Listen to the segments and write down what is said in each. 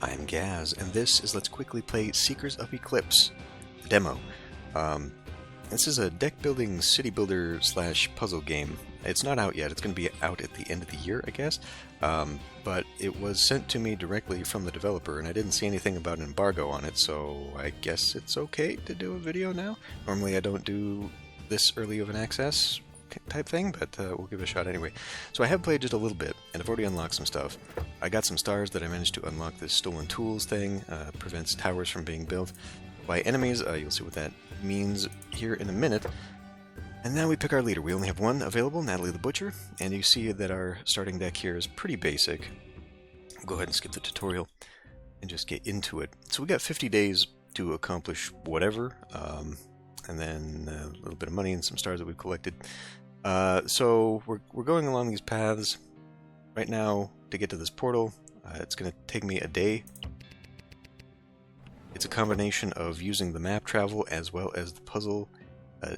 I'm Gaz, and this is Let's Quickly Play Seekers of Eclipse, the demo. This is a deck building city builder / puzzle game. It's not out yet, it's going to be out at the end of the year, I guess, but it was sent to me directly from the developer, and I didn't see anything about an embargo on it, so I guess it's okay to do a video now. Normally I don't do this early of an access type thing, but we'll give it a shot anyway. So I have played just a little bit, and I've already unlocked some stuff. I got some stars that I managed to unlock. This stolen tools thing prevents towers from being built by enemies. You'll see what that means here in a minute. And now we pick our leader. We only have one available, Natalie the Butcher, and you see that our starting deck here is pretty basic. I'll go ahead and skip the tutorial and just get into it. So we got 50 days to accomplish whatever, and then a little bit of money and some stars that we've collected. So we're going along these paths right now to get to this portal. It's going to take me a day. It's a combination of using the map travel as well as the puzzle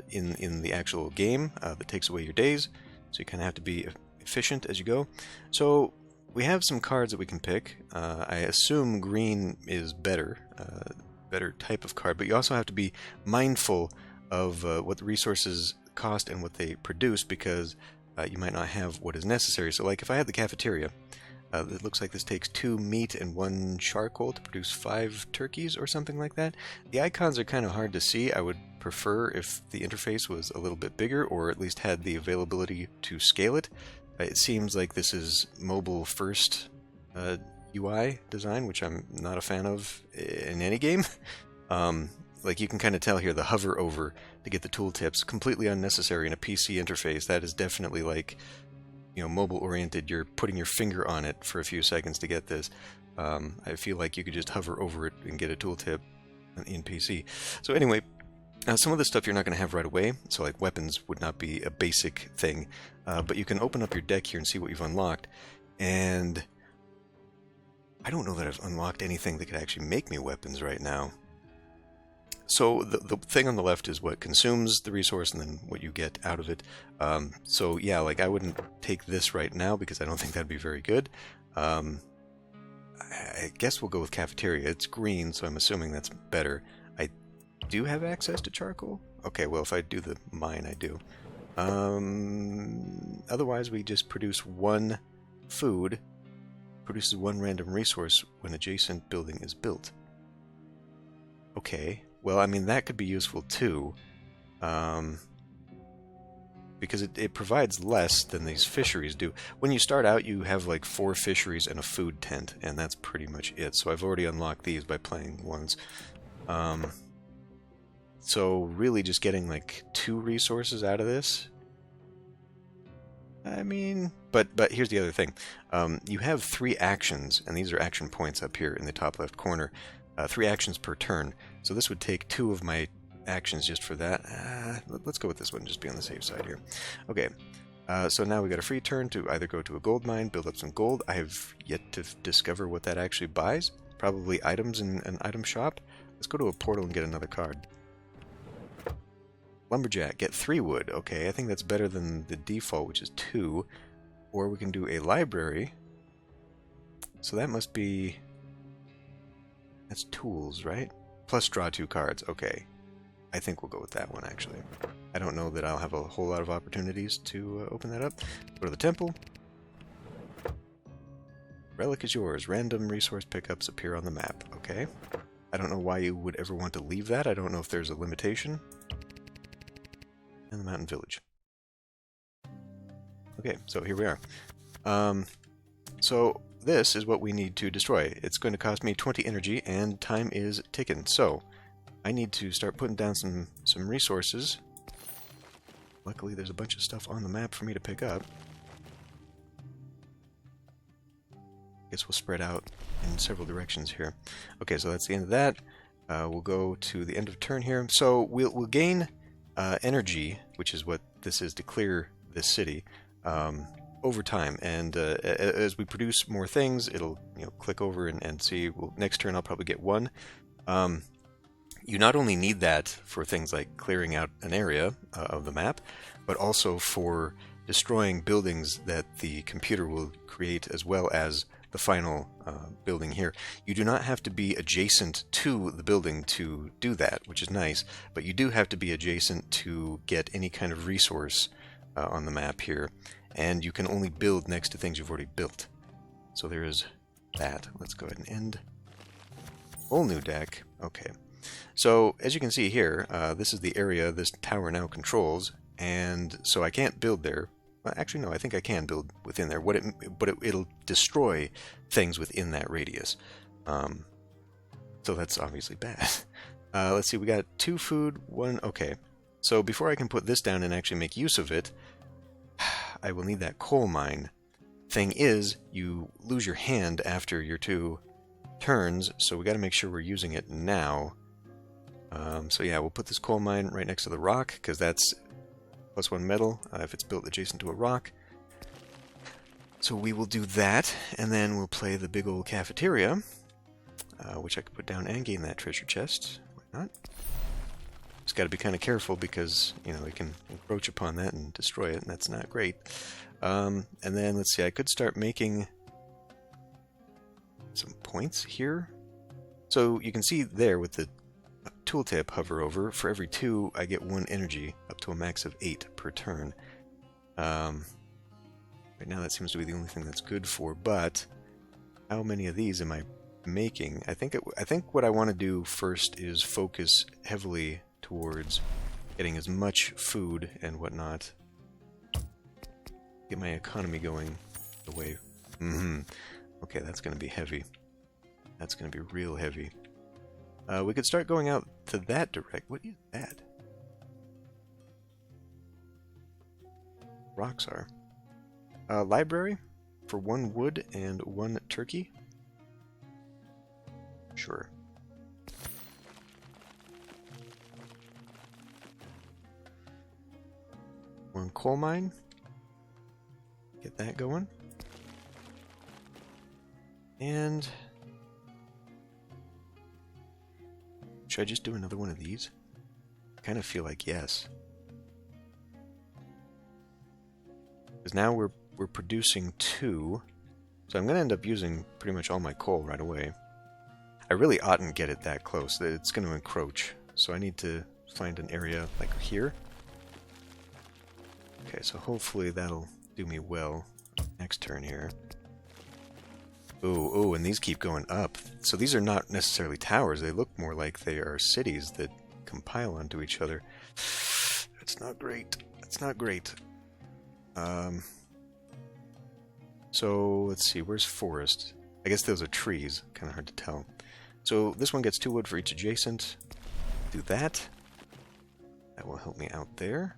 in the actual game that takes away your days. So you kind of have to be efficient as you go. So we have some cards that we can pick. I assume green is better type of card, but you also have to be mindful of what the resources cost and what they produce, because you might not have what is necessary. So like if I had the cafeteria, it looks like this takes 2 meat and 1 charcoal to produce 5 turkeys or something like that. The icons are kind of hard to see. I would prefer if the interface was a little bit bigger, or at least had the availability to scale it. It seems like this is mobile first UI design, which I'm not a fan of in any game. Like you can kind of tell here, the hover over to get the tooltips, completely unnecessary in a PC interface. That is definitely like, you know, mobile oriented. You're putting your finger on it for a few seconds to get this. I feel like you could just hover over it and get a tooltip in PC. So anyway, some of the stuff you're not going to have right away. So like weapons would not be a basic thing, but you can open up your deck here and see what you've unlocked. And I don't know that I've unlocked anything that could actually make me weapons right now. So the thing on the left is what consumes the resource and then what you get out of it. So yeah, like I wouldn't take this right now because I don't think that'd be very good. I guess we'll go with cafeteria. It's green, so I'm assuming that's better. I do have access to charcoal? Okay, well if I do the mine, I do. Otherwise we just produce 1 food, produces 1 random resource when adjacent building is built. Okay. Well, I mean, that could be useful too, because it provides less than these fisheries do. When you start out, you have like 4 fisheries and a food tent, and that's pretty much it. So I've already unlocked these by playing once. So really just getting like 2 resources out of this. I mean, but here's the other thing. You have 3 actions, and these are action points up here in the top left corner. 3 actions per turn. So this would take 2 of my actions just for that. Let's go with this one, just be on the safe side here. Okay, so now we got a free turn to either go to a gold mine, build up some gold. I have yet to discover what that actually buys. Probably items in an item shop. Let's go to a portal and get another card. Lumberjack, get 3 wood. Okay, I think that's better than the default, which is 2. Or we can do a library. So that must be... that's tools, right? Plus draw 2 cards. Okay. I think we'll go with that one, actually. I don't know that I'll have a whole lot of opportunities to open that up. Go to the temple. Relic is yours. Random resource pickups appear on the map. Okay. I don't know why you would ever want to leave that. I don't know if there's a limitation. And the mountain village. Okay, so here we are. So this is what we need to destroy. It's going to cost me 20 energy, and time is ticking. So I need to start putting down some resources. Luckily, there's a bunch of stuff on the map for me to pick up. Guess we'll spread out in several directions here. Okay, so that's the end of that. We'll go to the end of turn here. So we'll gain energy, which is what this is to clear this city. Over time, and as we produce more things, it'll click over and see. Well, next turn I'll probably get 1. You not only need that for things like clearing out an area of the map, but also for destroying buildings that the computer will create, as well as the final building here. You do not have to be adjacent to the building to do that, which is nice, but you do have to be adjacent to get any kind of resource on the map here, and you can only build next to things you've already built. So there is that. Let's go ahead and end. Whole new deck. Okay. So as you can see here, this is the area this tower now controls, and so I can't build there. Well, actually, no, I think I can build within there. It'll destroy things within that radius. So that's obviously bad. Let's see, we got 2 food, 1... Okay, so before I can put this down and actually make use of it, I will need that coal mine. Thing is, you lose your hand after your 2 turns, so we got to make sure we're using it now. So yeah, we'll put this coal mine right next to the rock, because that's +1 metal if it's built adjacent to a rock. So we will do that, and then we'll play the big old cafeteria, which I could put down and gain that treasure chest. Why not? Just got to be kind of careful because, you know, we can encroach upon that and destroy it, and that's not great. And then, let's see, I could start making some points here. So you can see there with the tooltip hover over, for every 2 I get 1 energy, up to a max of 8 per turn. Right now that seems to be the only thing that's good for, but how many of these am I making? I think what I want to do first is focus heavily towards getting as much food and whatnot. Get my economy going the way. Okay, that's going to be heavy. That's going to be real heavy. We could start going out to that direct. What is that? Rocks are. Library for 1 wood and 1 turkey. Sure. One coal mine. Get that going. And should I just do another one of these? I kind of feel like yes. Because now we're producing 2. So I'm going to end up using pretty much all my coal right away. I really oughtn't get it that close. It's going to encroach. So I need to find an area like here. Okay, so hopefully that'll do me well next turn here. Ooh, and these keep going up. So these are not necessarily towers. They look more like they are cities that compile onto each other. That's not great. That's not great. So, let's see. Where's forest? I guess those are trees. Kind of hard to tell. So, this one gets 2 wood for each adjacent. Do that. That will help me out there.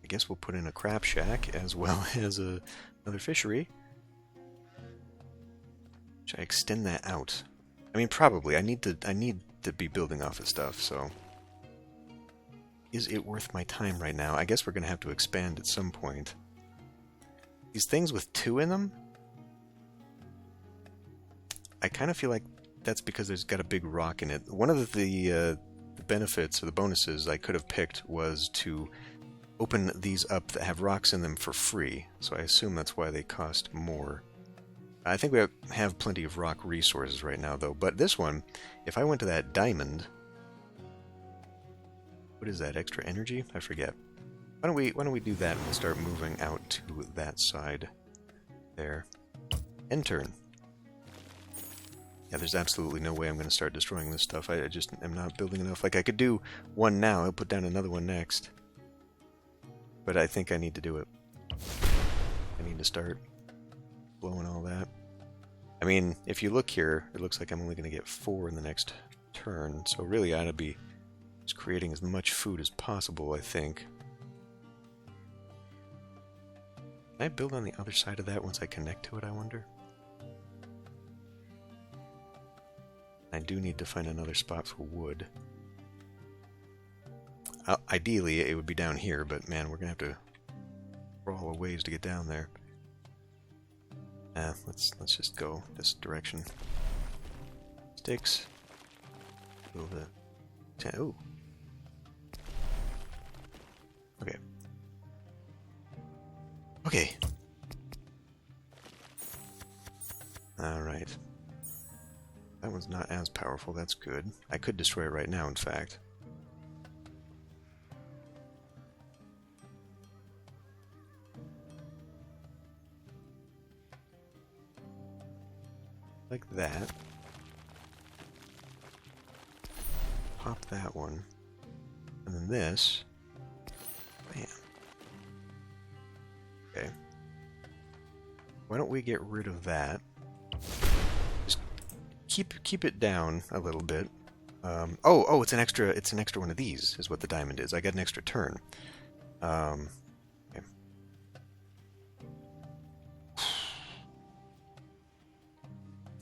I guess we'll put in a crab shack as well as another fishery. Should I extend that out? I mean, probably. I need to be building off of stuff, so... Is it worth my time right now? I guess we're going to have to expand at some point. These things with 2 in them? I kind of feel like that's because there's got a big rock in it. One of the benefits or the bonuses I could have picked was to open these up that have rocks in them for free. So I assume that's why they cost more. I think we have plenty of rock resources right now, though. But this one, if I went to that diamond... What is that, extra energy? I forget. Why don't we do that and we'll start moving out to that side. There. End turn. Yeah, there's absolutely no way I'm going to start destroying this stuff. I just am not building enough. Like, I could do one now, I'll put down another one next. But I think I need to do it. I need to start blowing all that. I mean, if you look here, it looks like I'm only going to get 4 in the next turn. So really, I ought to be just creating as much food as possible, I think. Can I build on the other side of that once I connect to it, I wonder? I do need to find another spot for wood. Ideally, it would be down here, but man, we're going to have to crawl a ways to get down there. Let's just go this direction. Sticks. Build a... Oh! Okay. Okay. Alright. That one's not as powerful, that's good. I could destroy it right now, in fact. Like that. Pop that one. And then this. Bam. Okay. Why don't we get rid of that? Just keep it down a little bit. Oh, it's an extra one of these, is what the diamond is. I got an extra turn. Okay.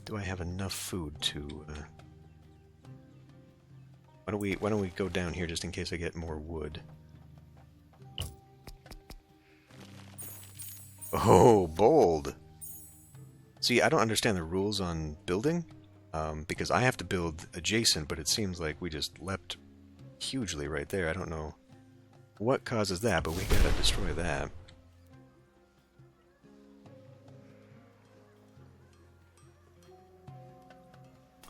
Do I have enough food to why don't we go down here just in case I get more wood? Oh, bold. See, I don't understand the rules on building, because I have to build adjacent, but it seems like we just leapt hugely right there. I don't know what causes that, but we gotta destroy that.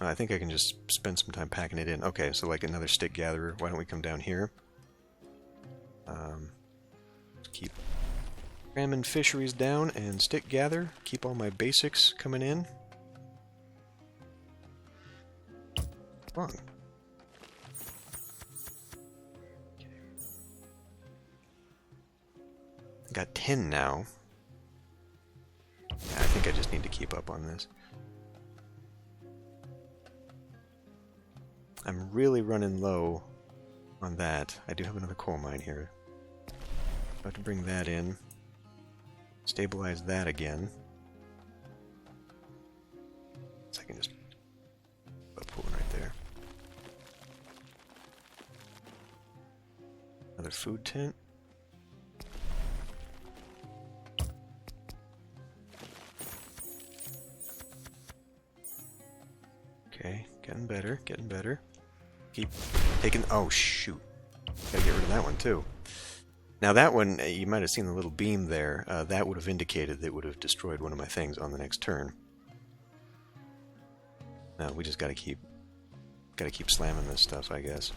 I think I can just spend some time packing it in. Okay, so like another stick gatherer. Why don't we come down here? Keep cramming fisheries down and stick gather. Keep all my basics coming in. Come on. Okay. Got 10 now. Yeah, I think I just need to keep up on this. I'm really running low on that. I do have another coal mine here. I have to bring that in. Stabilize that again. So I can just put one right there. Another food tent. Okay, getting better, getting better. Keep taking... Oh, shoot. Gotta get rid of that one, too. Now, that one, you might have seen the little beam there. That would have indicated that it would have destroyed one of my things on the next turn. No, we just gotta keep slamming this stuff, I guess.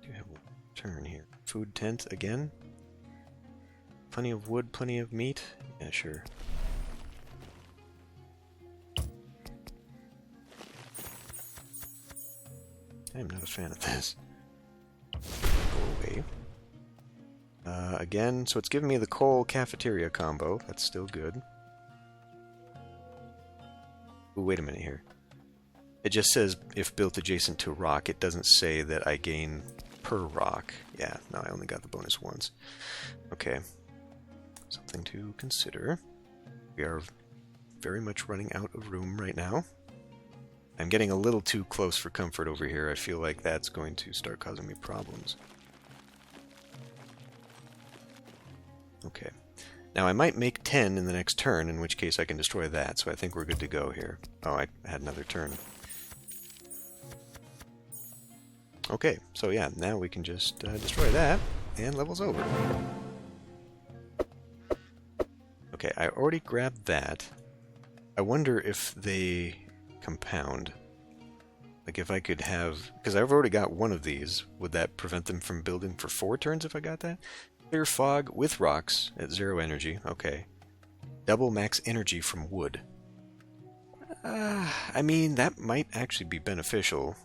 Do have a turn here. Food tent again. Plenty of wood, plenty of meat. Yeah, sure. I'm not a fan of this. Go away. Again, so it's giving me the coal cafeteria combo. That's still good. Ooh, wait a minute here. It just says if built adjacent to rock. It doesn't say that I gain per rock. Yeah, no, I only got the bonus once. Okay. Something to consider. We are very much running out of room right now. I'm getting a little too close for comfort over here. I feel like that's going to start causing me problems. Okay. Now I might make 10 in the next turn, in which case I can destroy that, so I think we're good to go here. Oh, I had another turn. Okay, so yeah, now we can just destroy that, and level's over. Okay, I already grabbed that. I wonder if they compound. Like if I could have... Because I've already got one of these. Would that prevent them from building for 4 turns if I got that? Clear fog with rocks at 0 energy. Okay. Double max energy from wood. I mean, that might actually be beneficial,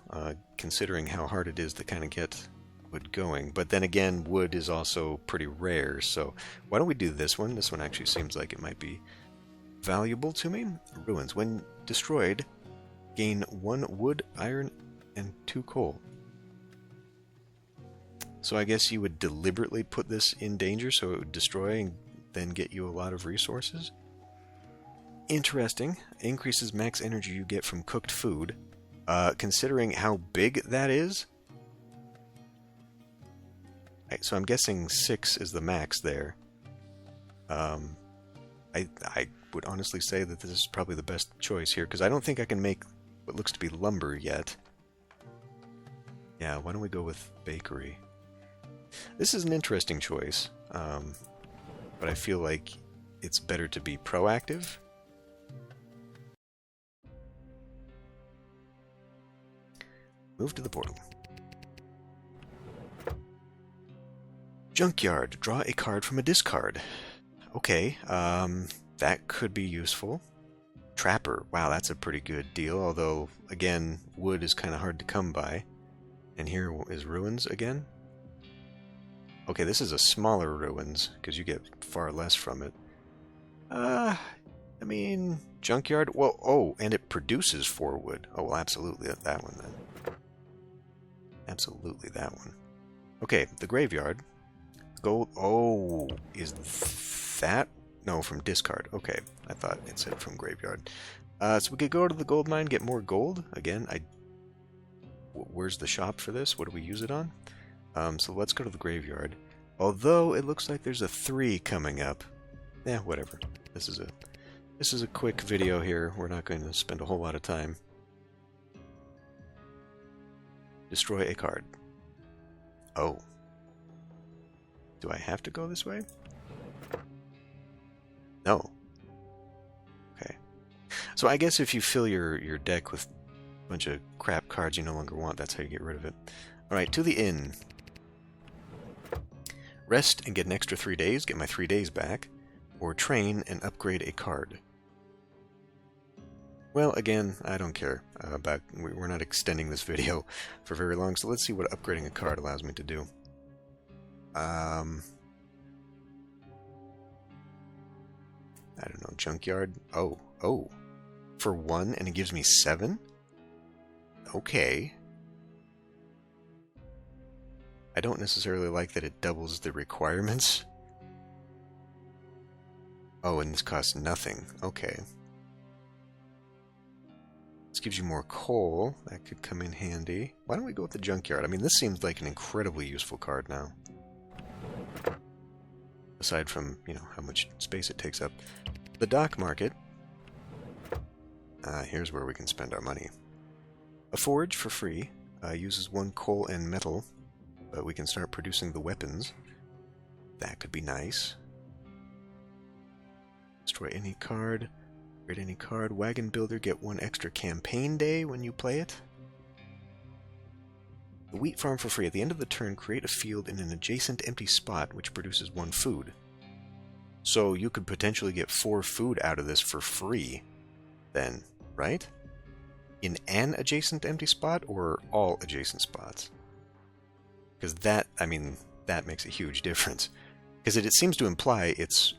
considering how hard it is to kind of get wood going. But then again, wood is also pretty rare, so why don't we do this one? This one actually seems like it might be valuable to me. Ruins. When destroyed, gain 1 wood, iron, and 2 coal. So I guess you would deliberately put this in danger so it would destroy and then get you a lot of resources. Interesting. Increases max energy you get from cooked food. Considering how big that is. Right, so I'm guessing 6 is the max there. I would honestly say that this is probably the best choice here, because I don't think I can make what looks to be lumber yet. Yeah, why don't we go with bakery? This is an interesting choice, but I feel like it's better to be proactive. Move to the portal. Junkyard. Draw a card from a discard. Okay, that could be useful. Trapper. Wow, that's a pretty good deal, although, again, wood is kind of hard to come by. And here is ruins again. Okay, this is a smaller ruins, because you get far less from it. I mean, junkyard? Well, oh, and it produces 4 wood. Oh, well, absolutely that one, then. Absolutely that one. Okay, the graveyard. Gold. Oh, is that? No, from discard. Okay, I thought it said from graveyard. So we could go to the gold mine, get more gold. Again, where's the shop for this? What do we use it on? So let's go to the graveyard. Although it looks like there's a 3 coming up. Yeah, whatever. This is a quick video here. We're not going to spend a whole lot of time. Destroy a card. Oh. Do I have to go this way? No. Okay. So I guess if you fill your deck with a bunch of crap cards you no longer want, that's how you get rid of it. Alright, to the inn. Rest and get an extra 3 days, get my 3 days back. Or train and upgrade a card. Well, again, I don't care. We're not extending this video for very long, so let's see what upgrading a card allows me to do. I don't know, junkyard? Oh. For 1, and it gives me 7? Okay. I don't necessarily like that it doubles the requirements. Oh, and this costs nothing. Okay. This gives you more coal. That could come in handy. Why don't we go with the junkyard? I mean, this seems like an incredibly useful card now. Aside from, you know, how much space it takes up. The dock market. Here's where we can spend our money. A forge for free. Uses 1 coal and metal. But we can start producing the weapons. That could be nice. Destroy any card. Create any card. Wagon builder, get 1 extra campaign day when you play it. The wheat farm for free. At the end of the turn, create a field in an adjacent empty spot which produces 1 food. So you could potentially get 4 food out of this for free then, right? In an adjacent empty spot or all adjacent spots? Because that, I mean, that makes a huge difference. Because it seems to imply it's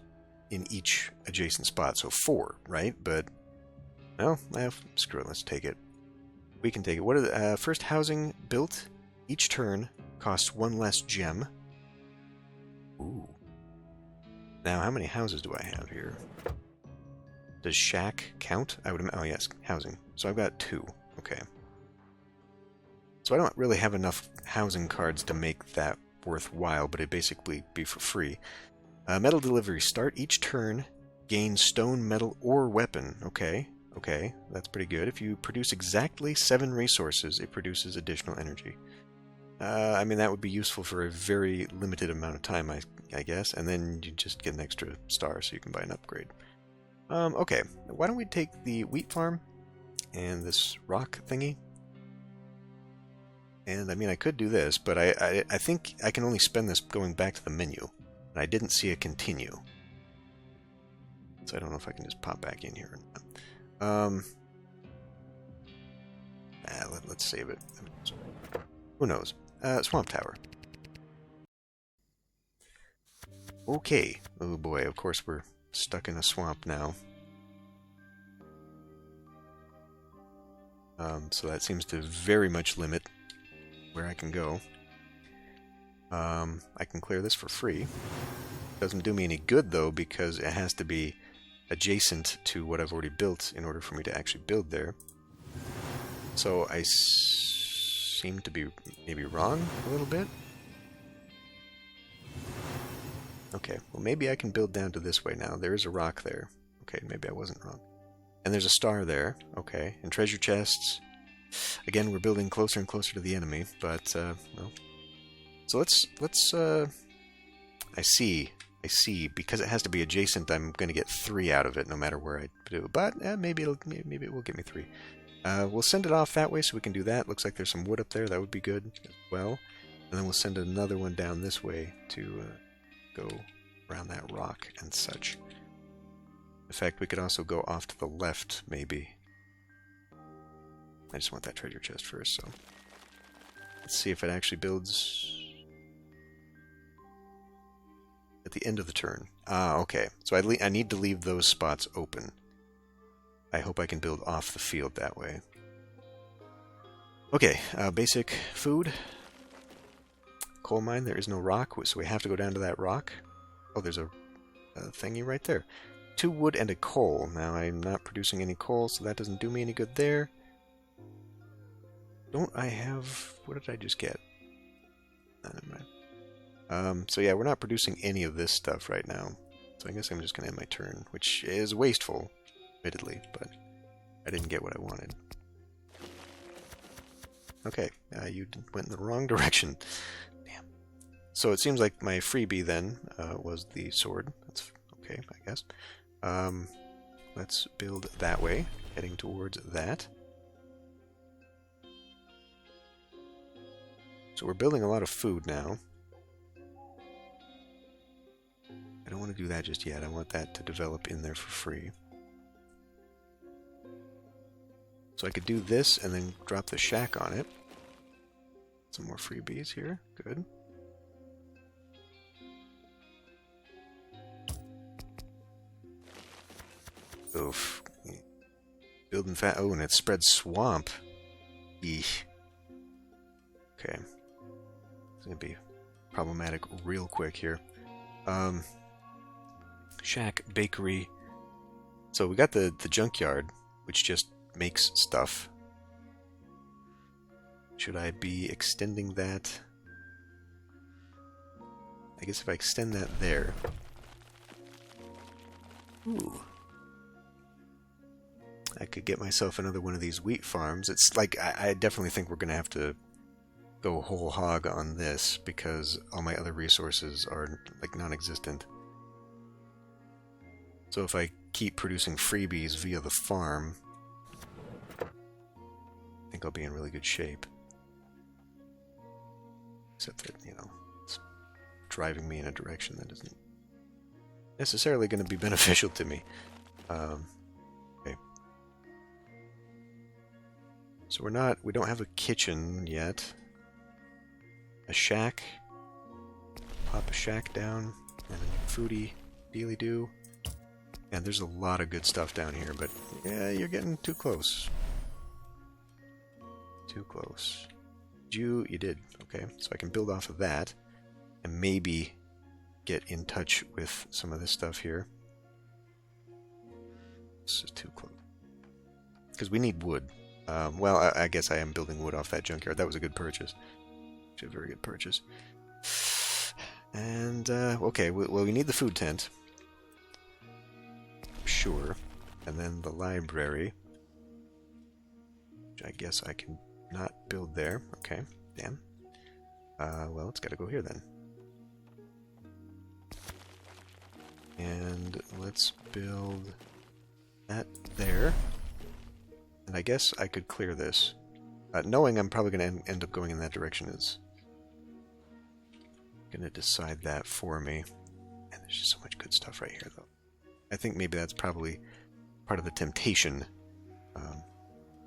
in each adjacent spot, so 4, right? But, well, screw it, let's take it. We can take it. What are the first housing built? Each turn costs 1 less gem. Ooh. Now, how many houses do I have here? Does shack count? Oh yes, housing. So I've got 2. Okay. So I don't really have enough housing cards to make that worthwhile, but it'd basically be for free. Metal delivery. Start each turn. Gain stone, metal, or weapon. Okay. Okay, that's pretty good. If you produce exactly 7 resources, it produces additional energy. I mean, that would be useful for a very limited amount of time, I guess. And then you just get an extra star so you can buy an upgrade. Okay, why don't we take the wheat farm and this rock thingy? And, I mean, I could do this, but I think I can only spend this going back to the menu. And I didn't see a continue. So I don't know if I can just pop back in here or not. Let's save it. Who knows? Swamp Tower. Okay. Oh boy, of course we're stuck in a swamp now. So that seems to very much limit where I can go. I can clear this for free. Doesn't do me any good though, because it has to be adjacent to what I've already built in order for me to actually build there. So I seem to be maybe wrong a little bit. Okay, well maybe I can build down to this way now. There is a rock there. Okay, maybe I wasn't wrong. And there's a star there. Okay, and treasure chests. Again, we're building closer and closer to the enemy, but, well. So let's, I see I see, because it has to be adjacent, I'm going to get 3 out of it no matter where I do. But maybe it will give me 3. We'll send it off that way so we can do that. Looks like there's some wood up there. That would be good as well. And then we'll send another one down this way to go around that rock and such. In fact, we could also go off to the left, maybe. I just want that treasure chest first, so... Let's see if it actually builds... at the end of the turn. Ah, okay. So I need to leave those spots open. I hope I can build off the field that way. Okay, basic food. Coal mine, there is no rock, so we have to go down to that rock. Oh, there's a thingy right there. 2 wood and a coal. Now, I'm not producing any coal, so that doesn't do me any good there. Don't I have... what did I just get? Never mind. So yeah, we're not producing any of this stuff right now. So I guess I'm just going to end my turn, which is wasteful, admittedly, but I didn't get what I wanted. Okay, you went in the wrong direction. Damn. So it seems like my freebie then was the sword. That's okay, I guess. Let's build that way, heading towards that. So we're building a lot of food now. I don't want to do that just yet. I want that to develop in there for free. So I could do this and then drop the shack on it. Some more freebies here. Good. Oof. Building fat. Oh, and it spreads swamp. Eesh. Okay. It's going to be problematic real quick here. Shack, bakery. So we got the junkyard, which just makes stuff. Should I be extending that? I guess if I extend that there. Ooh. I could get myself another one of these wheat farms. It's like, I definitely think we're going to have to go whole hog on this because all my other resources are like non-existent. So if I keep producing freebies via the farm, I think I'll be in really good shape. Except that, you know, it's driving me in a direction that isn't necessarily going to be beneficial to me. Okay. So we don't have a kitchen yet. A shack. Pop a shack down. And a foodie dealy-doo. And there's a lot of good stuff down here, but yeah, you're getting too close. Too close. You did. Okay, so I can build off of that and maybe get in touch with some of this stuff here. This is too close. Because we need wood. Well, I guess I am building wood off that junkyard. That was a good purchase. Actually, a very good purchase. And, okay, well, we need the food tent. Sure. And then the library. Which I guess I can not build there. Okay, damn. Well, it's got to go here then. And let's build that there. And I guess I could clear this. Knowing I'm probably going to end up going in that direction is going to decide that for me. And there's just so much good stuff right here, though. I think maybe that's probably part of the temptation,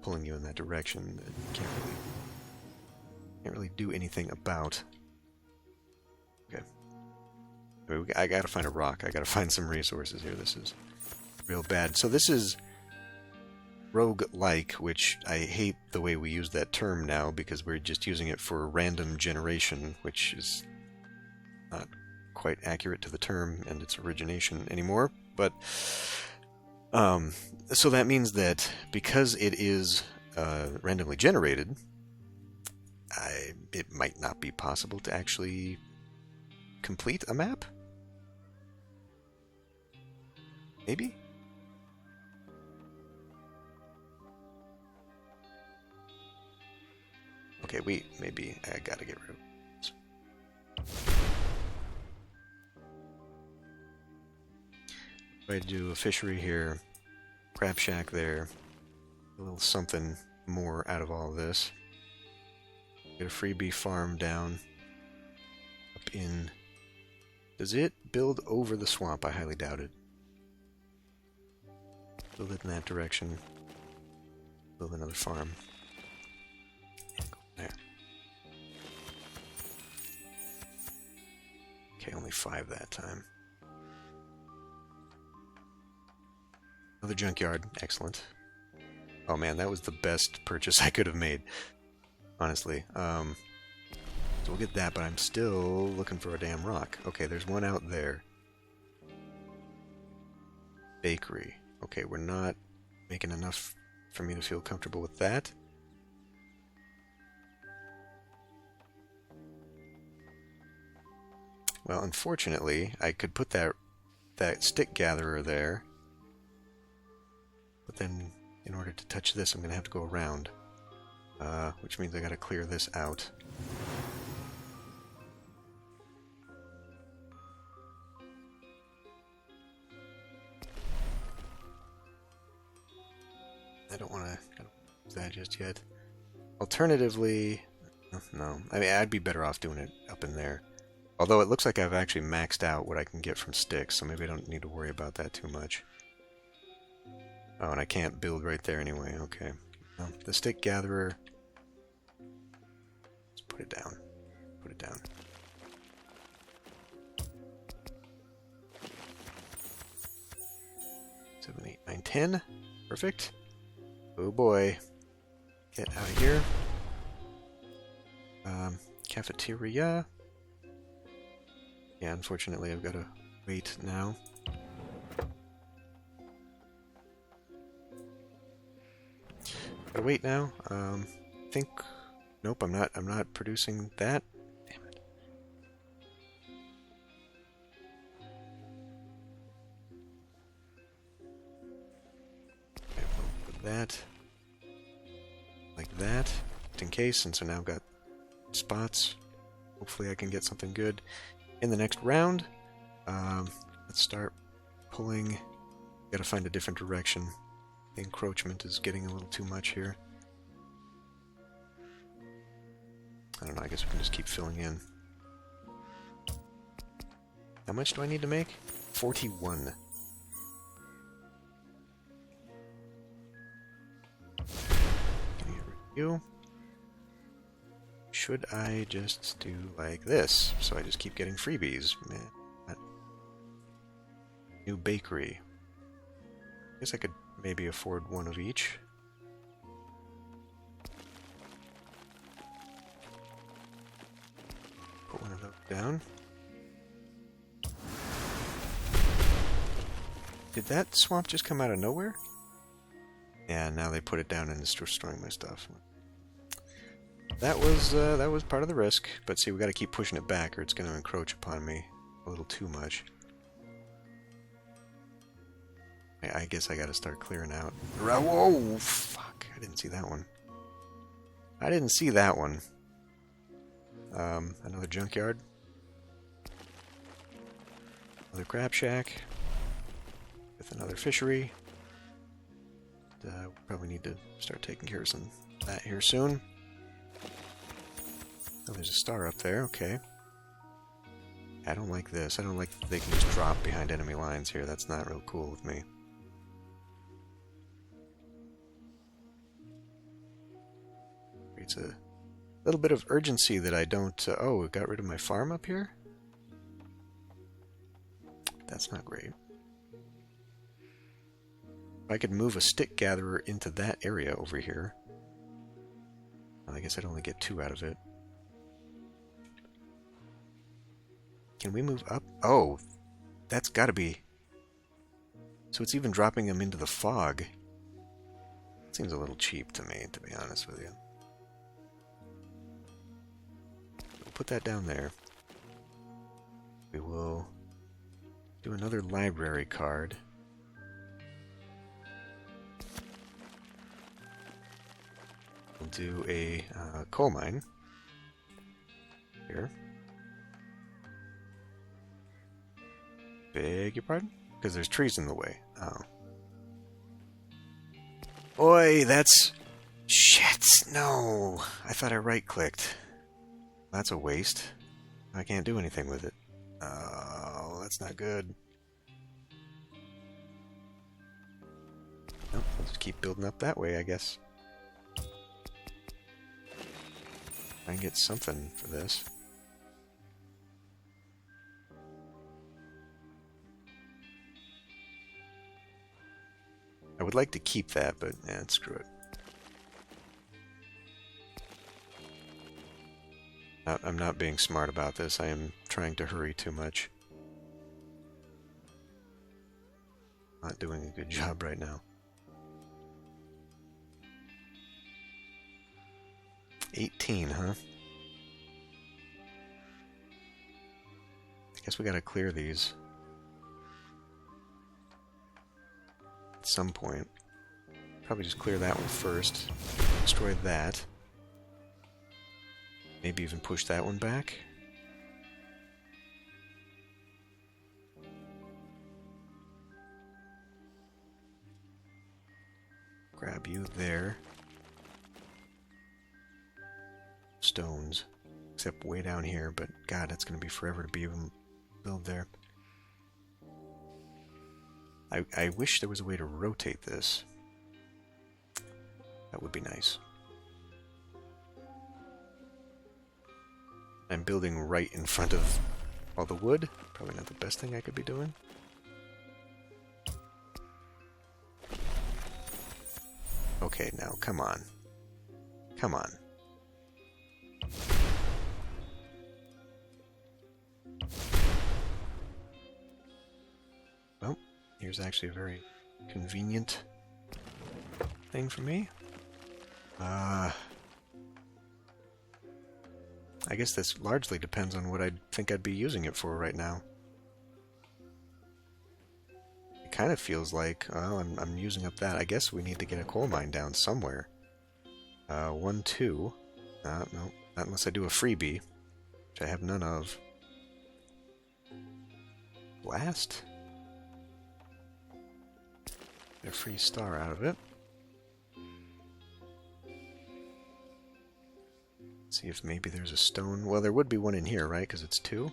pulling you in that direction that you can't really do anything about. Okay. I gotta find a rock. I gotta find some resources here. This is real bad. So this is roguelike, which I hate the way we use that term now because we're just using it for random generation, which is not quite accurate to the term and its origination anymore. But so that means that because it is randomly generated, it might not be possible to actually complete a map? Maybe? Okay, maybe I gotta get rid of this. Try to do a fishery here, crab shack there, a little something more out of all of this. Get a freebie farm down up in. Does it build over the swamp? I highly doubt it. Build it in that direction. Build another farm. And go there. Okay, only 5 that time. Another junkyard. Excellent. Oh man, that was the best purchase I could have made. Honestly. So we'll get that, but I'm still looking for a damn rock. Okay, there's one out there. Bakery. Okay, we're not making enough for me to feel comfortable with that. Well, unfortunately, I could put that stick gatherer there. But then, in order to touch this, I'm going to have to go around. Which means I got to clear this out. I don't want to use that just yet. Alternatively, no. I mean, I'd be better off doing it up in there. Although it looks like I've actually maxed out what I can get from sticks, so maybe I don't need to worry about that too much. Oh, and I can't build right there anyway. Okay. Well, the stick gatherer. Let's put it down. Put it down. Seven, 8, 9, 10. Perfect. Oh boy. Get out of here. Cafeteria. Yeah, unfortunately I've got to wait now. Gotta wait now. Think. Nope, I'm not producing that. Damn it. Okay, we'll put that like that, just in case, since I now got spots. Hopefully I can get something good in the next round. Let's start pulling. Gotta find a different direction. The encroachment is getting a little too much here. I don't know, I guess we can just keep filling in. How much do I need to make? 41. You. Should I just do like this, so I just keep getting freebies? Man. New bakery. I guess I could maybe afford one of each. Put one of those down. Did that swamp just come out of nowhere? Yeah, now they put it down and it's destroying my stuff. That was part of the risk, but see, we got to keep pushing it back, or it's going to encroach upon me a little too much. I guess I got to start clearing out. Whoa! Fuck! I didn't see that one. I didn't see that one. Another junkyard. Another crab shack. With another fishery. We'll probably need to start taking care of some of that here soon. Oh, there's a star up there. Okay. I don't like this. I don't like that they can just drop behind enemy lines here. That's not real cool with me. It's a little bit of urgency that I don't... oh, it got rid of my farm up here? That's not great. If I could move a stick gatherer into that area over here... well, I guess I'd only get 2 out of it. Can we move up? Oh, that's gotta be... so it's even dropping them into the fog. Seems a little cheap to me, to be honest with you. We'll put that down there. We will do another library card. We'll do a coal mine here. Beg your pardon? Because there's trees in the way. Oh. Oi, that's... Shit, no. I thought I right-clicked. That's a waste. I can't do anything with it. Oh, that's not good. Nope, I'll just keep building up that way, I guess. Try and get something for this. I would like to keep that, but screw it. I'm not being smart about this. I am trying to hurry too much. Not doing a good job right now. 18, huh? I guess we gotta clear these. At some point. Probably just clear that one first. Destroy that. Maybe even push that one back. Grab you there. Stones. Except way down here, but God, it's going to be forever to be able to build there. I wish there was a way to rotate this. That would be nice. I'm building right in front of all the wood. Probably not the best thing I could be doing. Okay, now, come on. Come on. Well, here's actually a very convenient thing for me. I guess this largely depends on what I think I'd be using it for right now. It kind of feels like, well, I'm using up that. I guess we need to get a coal mine down somewhere. 1, 2. No, not unless I do a freebie, which I have none of. Blast? Get a free star out of it. See if maybe there's a stone. Well, there would be one in here, right? Because it's 2.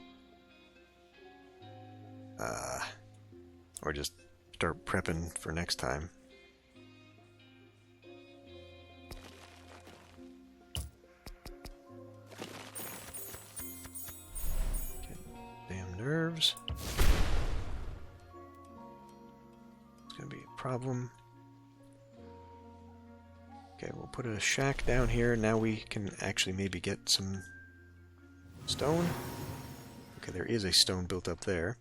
Or just start prepping for next time. Okay, damn nerves. It's gonna be a problem. Okay, we'll put a shack down here. Now we can actually maybe get some stone. Okay, there is a stone built up there.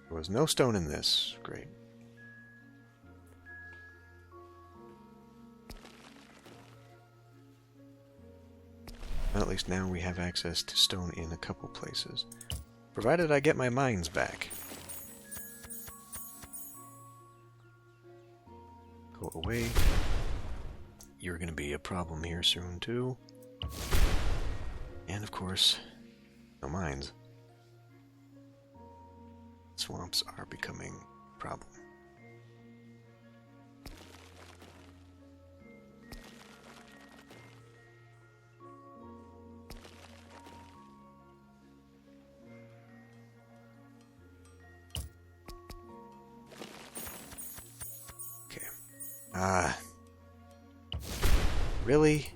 There was no stone in this. Great. Well, at least now we have access to stone in a couple places. Provided I get my mines back. Go away. You're going to be a problem here soon, too. And, of course, no mines. Swamps are becoming a problem. Really?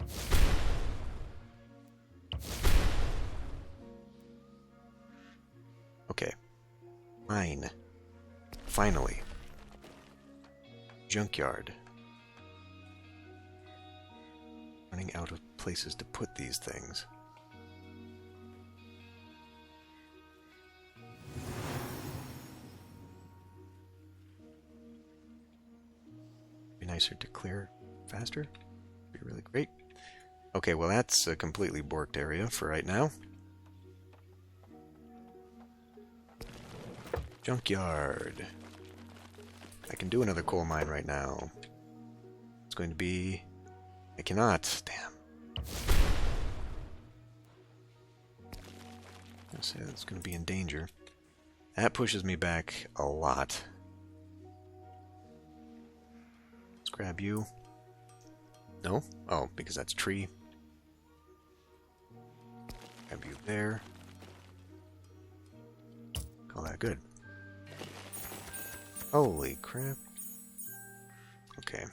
Okay. Mine. Finally. Junkyard. Running out of places to put these things. Be nicer to clear faster. Be really great. Okay, well that's a completely borked area for right now. Junkyard. I can do another coal mine right now. It's going to be... I cannot. Damn. I'll say that's going to be in danger. That pushes me back a lot. Let's grab you. No? Oh, because that's tree. Grab you there. Call that good. Holy crap. Okay.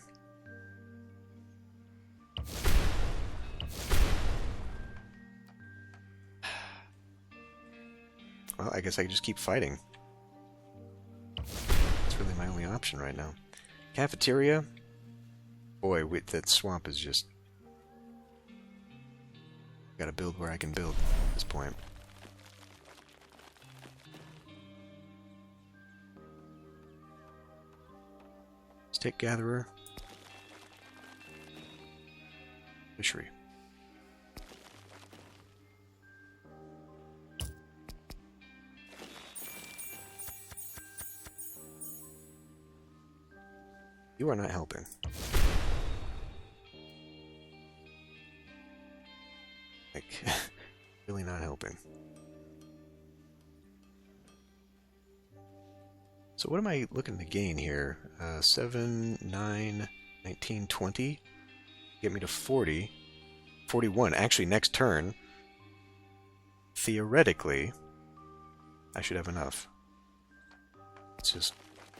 Well, I guess I can just keep fighting. It's really my only option right now. Cafeteria? Boy, that swamp is just... Gotta build where I can build at this point. Stick gatherer. Fishery. You are not helping. Like, really not helping. So what am I looking to gain here? 7, 9, 19, 20. Get me to 40. 41. Actually, next turn, theoretically, I should have enough. Let's just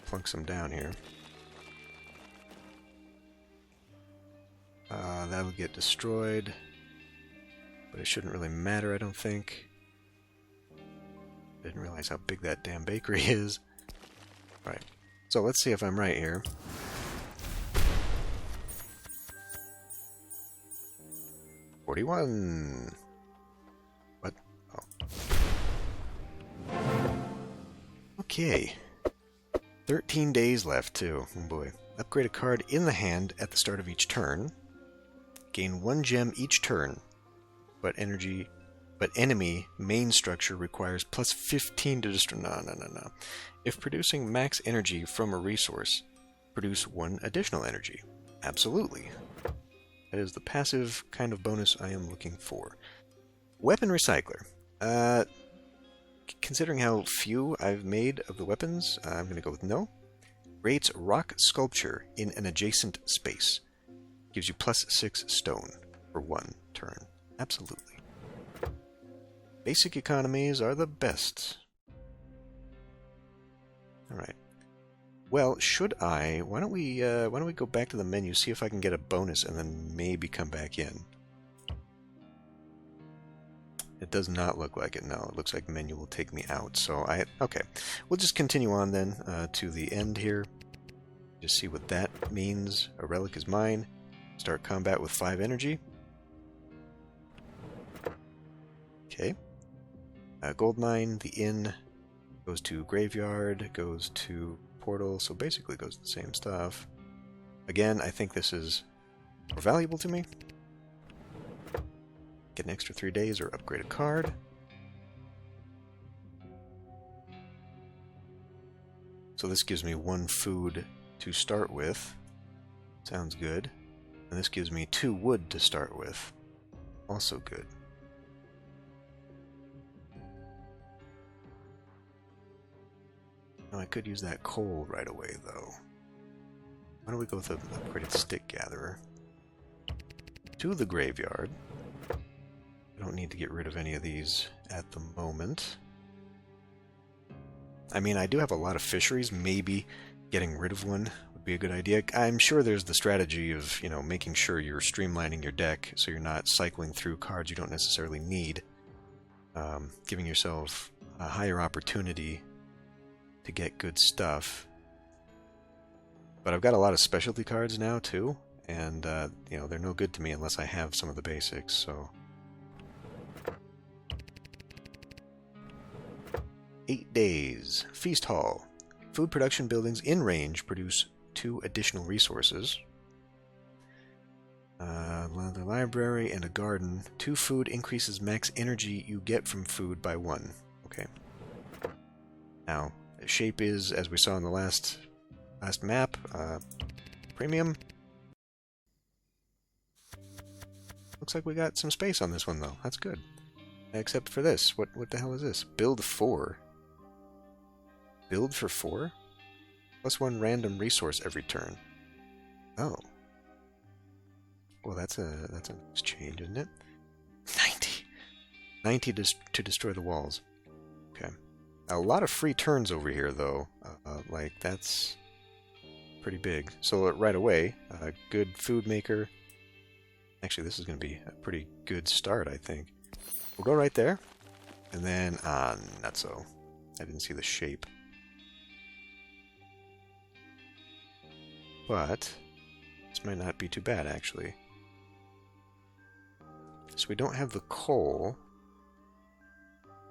plunk some down here. That'll get destroyed. But it shouldn't really matter, I don't think. Didn't realize how big that damn bakery is. Alright, so let's see if I'm right here. $41. What? Oh. Okay. 13 days left, too. Oh boy. Upgrade a card in the hand at the start of each turn. Gain 1 gem each turn. But enemy main structure requires plus 15 to destroy. No. If producing max energy from a resource, produce 1 additional energy. Absolutely. That is the passive kind of bonus I am looking for. Weapon recycler. Considering how few I've made of the weapons, I'm going to go with no. Rates rock sculpture in an adjacent space. Gives you plus 6 stone for 1 turn. Absolutely. Basic economies are the best. Alright. Well, should I... Why don't we go back to the menu, see if I can get a bonus, and then maybe come back in. It does not look like it, no. It looks like menu will take me out, so okay. We'll just continue on then to the end here. Just see what that means. A relic is mine. Start combat with 5 energy. Okay. Gold mine, the inn, goes to graveyard, goes to portal, so basically goes to the same stuff. Again, I think this is more valuable to me. Get an extra 3 days or upgrade a card. So this gives me 1 food to start with. Sounds good. And this gives me 2 wood to start with. Also good. Now I could use that coal right away, though. Why don't we go with an upgraded stick gatherer? To the graveyard. I don't need to get rid of any of these at the moment. I mean, I do have a lot of fisheries. Maybe getting rid of one would be a good idea. I'm sure there's the strategy of, you know, making sure you're streamlining your deck so you're not cycling through cards you don't necessarily need. Giving yourself a higher opportunity to get good stuff. But I've got a lot of specialty cards now, too. And, you know, they're no good to me unless I have some of the basics, so... 8 days. Feast Hall. Food production buildings in range produce 2 additional resources. The library and a garden. 2 food increases max energy you get from food by 1. Okay. Now, the shape is, as we saw in the last map, premium. Looks like we got some space on this one, though. That's good. Except for this. What the hell is this? Build 4. Build for 4? +1 random resource every turn. Oh. Well, that's a nice change, isn't it? 90! 90 to destroy the walls. Okay. A lot of free turns over here, though. Like, that's pretty big. So right away, a good food maker. Actually, this is going to be a pretty good start, I think. We'll go right there. And then, not so. I didn't see the shape. But this might not be too bad, actually. So we don't have the coal,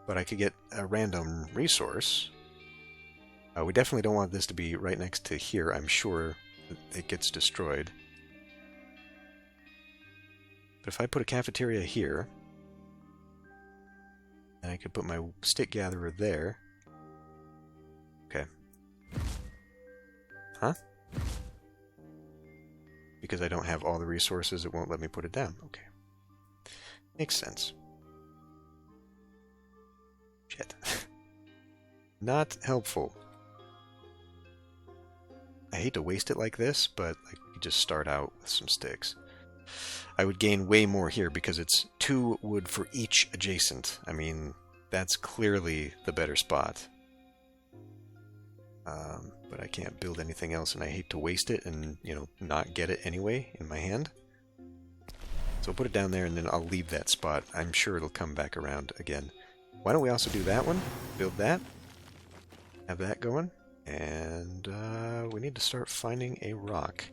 but I could get a random resource. We definitely don't want this to be right next to here. I'm sure it gets destroyed. But if I put a cafeteria here, and I could put my stick gatherer there. Okay. Huh? Because I don't have all the resources, it won't let me put it down. Okay. Makes sense. Shit. Not helpful. I hate to waste it like this, but like, you just start out with some sticks. I would gain way more here because it's 2 wood for each adjacent. I mean, that's clearly the better spot. But I can't build anything else, and I hate to waste it and, you know, not get it anyway in my hand. So I'll put it down there, and then I'll leave that spot. I'm sure it'll come back around again. Why don't we also do that one? Build that. Have that going. And we need to start finding a rock.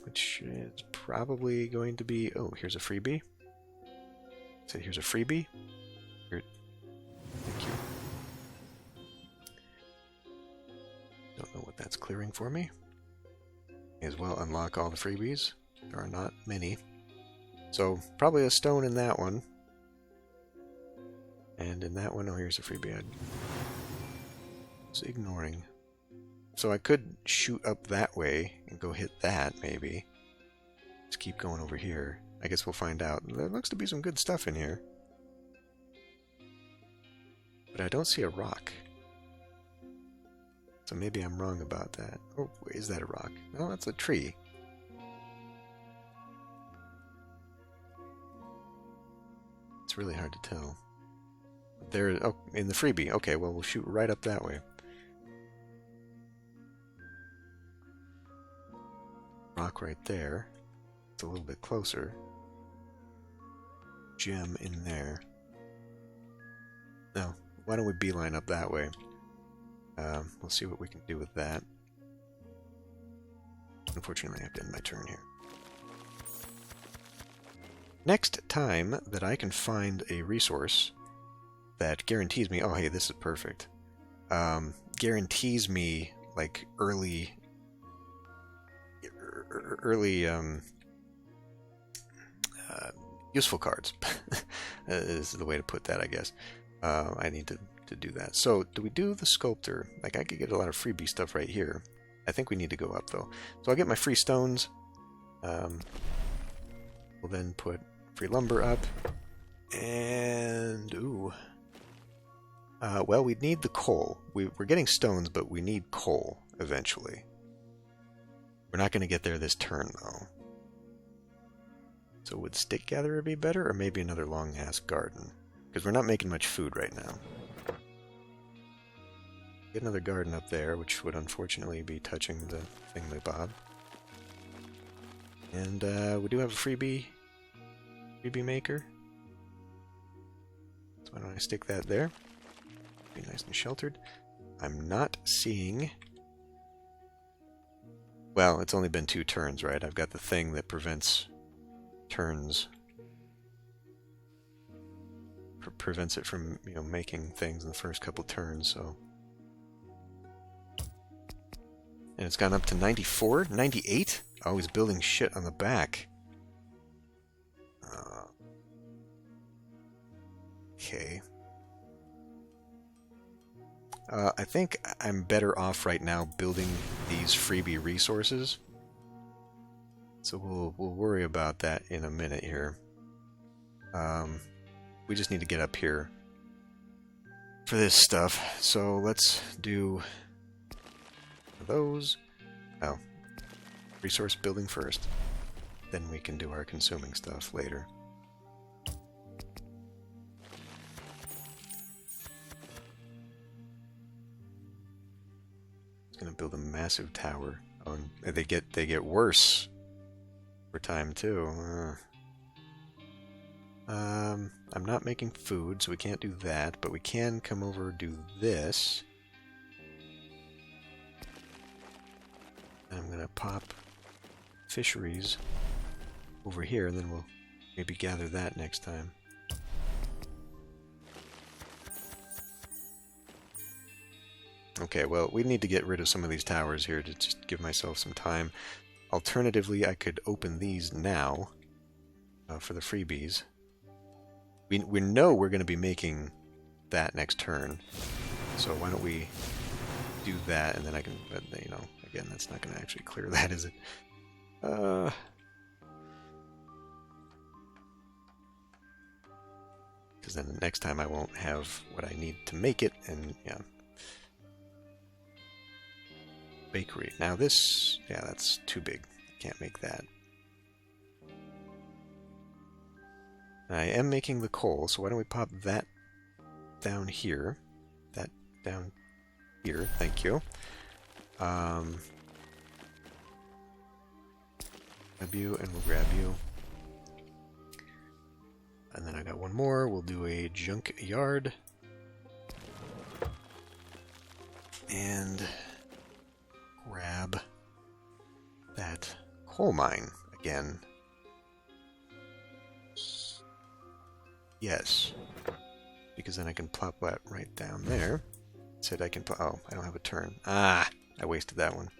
Which is probably going to be... Oh, here's a freebie. So here's a freebie. Here. Thank you. Don't know what that's clearing for me. May as well unlock all the freebies. There are not many. So, probably a stone in that one. And in that one, oh, here's a freebie. I was ignoring. So I could shoot up that way and go hit that, maybe. Just keep going over here. I guess we'll find out. There looks to be some good stuff in here. But I don't see a rock. So maybe I'm wrong about that. Oh, is that a rock? No, that's a tree. It's really hard to tell. There, oh, in the freebie. Okay, well, we'll shoot right up that way. Rock right there. It's a little bit closer. Gem in there. No, why don't we beeline up that way? We'll see what we can do with that. Unfortunately, I have to end my turn here. Next time that I can find a resource that guarantees me... Oh, hey, this is perfect. Guarantees me, like, early useful cards is the way to put that, I guess. I need to do that. So, do we do the sculptor? Like, I could get a lot of freebie stuff right here. I think we need to go up, though. So I'll get my free stones. We'll then put free lumber up. And, ooh. Well, we need the coal. We're getting stones, but we need coal eventually. We're not going to get there this turn, though. So would stick gatherer be better, or maybe another long-ass garden? Because we're not making much food right now. Get another garden up there, which would unfortunately be touching the thingamabob. And we do have a freebie maker. So why don't I stick that there? Be nice and sheltered. I'm not seeing... Well, it's only been 2 turns, right? I've got the thing that prevents turns. Prevents it from, you know, making things in the first couple turns, so... And it's gone up to 94? 98? Oh, he's building shit on the back. Okay. I think I'm better off right now building these freebie resources. So we'll worry about that in a minute here. We just need to get up here for this stuff. So let's do those. Oh, resource building first. Then we can do our consuming stuff later. It's gonna build a massive tower. Oh, and they get worse for time too. I'm not making food, so we can't do that, but we can come over and do this. And I'm gonna pop fisheries over here, and then we'll maybe gather that next time. Okay, well, we need to get rid of some of these towers here to just give myself some time. Alternatively, I could open these now for the freebies. We know we're going to be making that next turn, so why don't we do that, and then I can, but, you know, again, that's not going to actually clear that, is it? Because then the next time I won't have what I need to make it, and yeah. Bakery. Now this, yeah, that's too big. Can't make that. I am making the coal, so why don't we pop that down here? That down here, thank you. Grab you, and we'll grab you. And then I got one more. We'll do a junk yard. And grab that coal mine again. Yes. Because then I can plop that right down there. It said I can put. Oh, I don't have a turn. Ah! I wasted that one.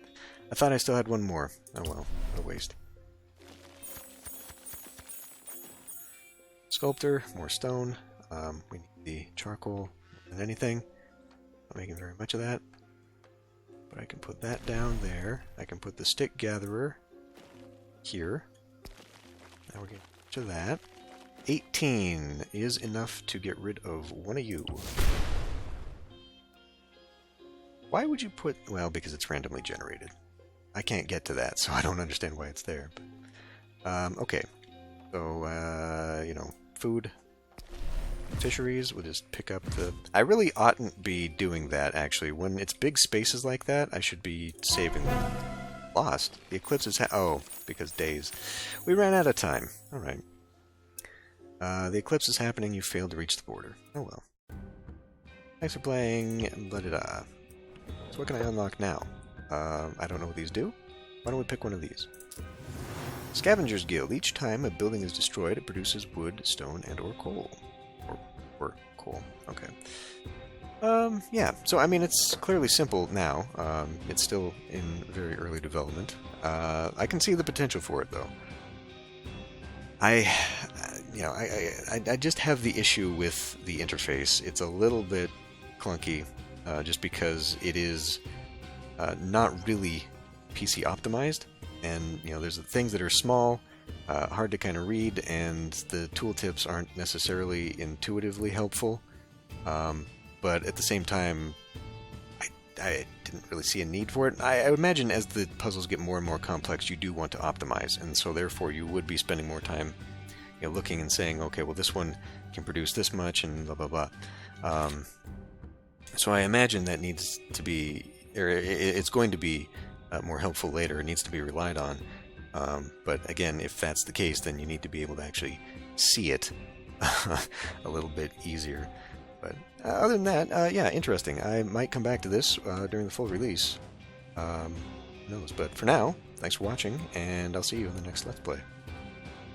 I thought I still had one more. Oh well, what a waste. Sculptor, more stone. We need the charcoal more than anything. Not making very much of that. But I can put that down there. I can put the stick gatherer here. Now we're getting to that. 18 is enough to get rid of one of you. Why would you put... Well, because it's randomly generated. I can't get to that, so I don't understand why it's there. But, okay. So, you know, food. Fisheries, we'll just pick up the... I really oughtn't be doing that, actually. When it's big spaces like that, I should be saving them. Lost. The eclipse is... Oh, because days. We ran out of time. Alright. The eclipse is happening, you failed to reach the border. Oh well. Thanks for playing, blah-da-da. So what can I unlock now? I don't know what these do. Why don't we pick one of these? Scavengers Guild. Each time a building is destroyed, it produces wood, stone, and or coal. Or coal. Okay. Yeah. So, I mean, it's clearly simple now. It's still in very early development. I can see the potential for it, though. I just have the issue with the interface. It's a little bit clunky, just because it is not really PC optimized, and you know, there's things that are small, hard to kind of read, and the tooltips aren't necessarily intuitively helpful. But at the same time, I didn't really see a need for it. I imagine as the puzzles get more and more complex, you do want to optimize, and so therefore you would be spending more time, you know, looking and saying, okay, well this one can produce this much, and blah blah blah. So I imagine that needs to be, or it's going to be more helpful later. It needs to be relied on. But again, if that's the case, then you need to be able to actually see it a little bit easier. But other than that, yeah, interesting. I might come back to this during the full release. Who knows? But for now, thanks for watching, and I'll see you in the next Let's Play.